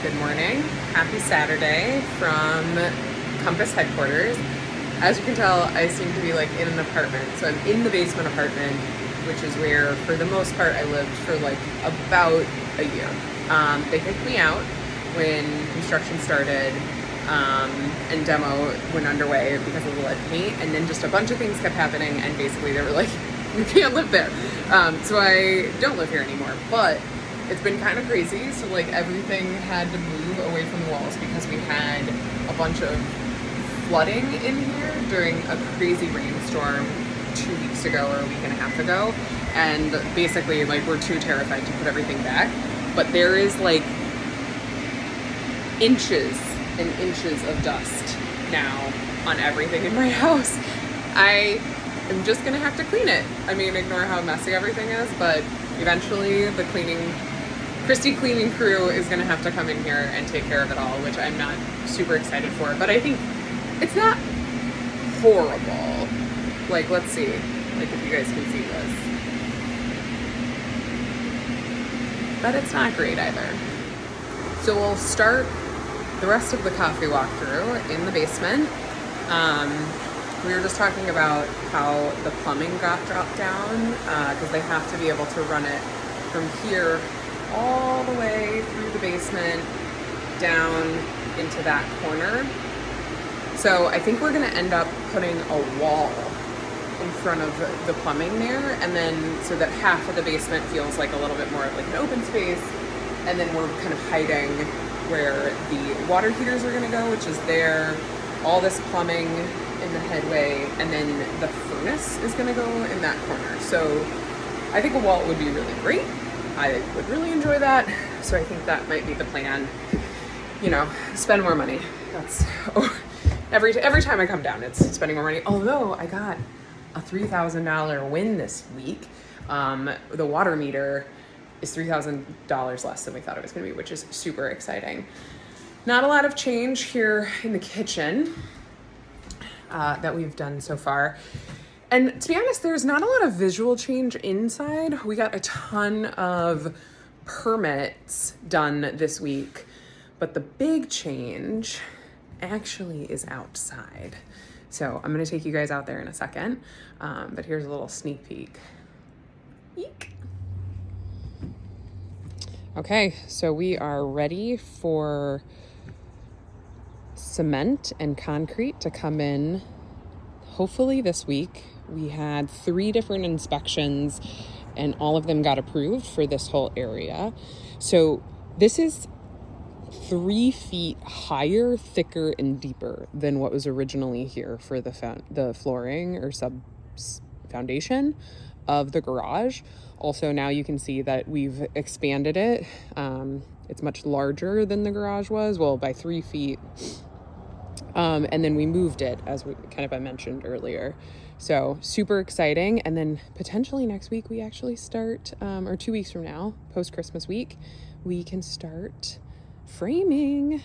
Good morning. Happy Saturday from Compass headquarters. As you can tell, I seem to be like in an apartment. So I'm in the basement apartment, which is where, for the most part, I lived for like about a year. They kicked me out when construction started and demo went underway because of the lead paint. And then just a bunch of things kept happening. And basically they were like, you can't live there. So I don't live here anymore. But it's been kind of crazy. So like everything had to move away from the walls because we had a bunch of flooding in here during a crazy rainstorm 2 weeks ago or a week and a half ago. And basically like we're too terrified to put everything back. But there is like inches and inches of dust now on everything in my house. I am just gonna have to clean it. I mean, ignore how messy everything is, but eventually the Christy cleaning crew is gonna have to come in here and take care of it all, which I'm not super excited for, but I think it's not horrible. Like, let's see, like if you guys can see this. But it's not great either. So we'll start the rest of the coffee walkthrough in the basement. We were just talking about how the plumbing got dropped down because they have to be able to run it from here all the way through the basement down into that corner. So I think we're gonna end up putting a wall in front of the plumbing there, and then so that half of the basement feels like a little bit more of like an open space, and then we're kind of hiding where the water heaters are gonna go, which is there, all this plumbing in the headway, and then the furnace is gonna go in that corner. So I think a wall would be really great. I would really enjoy that. So I think that might be the plan. You know, spend more money. That's every time I come down, it's spending more money. Although I got a $3,000 win this week. The water meter is $3,000 less than we thought it was gonna be, which is super exciting. Not a lot of change here in the kitchen that we've done so far. And to be honest, there's not a lot of visual change inside. We got a ton of permits done this week, but the big change actually is outside. So I'm gonna take you guys out there in a second, but here's a little sneak peek. Eek. Okay, so we are ready for cement and concrete to come in hopefully this week. We had 3 different inspections and all of them got approved for this whole area. So this is 3 feet higher, thicker, and deeper than what was originally here for the flooring or foundation of the garage. Also, now you can see that we've expanded it. It's much larger than the garage was, well, by 3 feet. And then we moved it, as I mentioned earlier. So super exciting. And then potentially next week we actually start, or 2 weeks from now, post-Christmas week, we can start framing.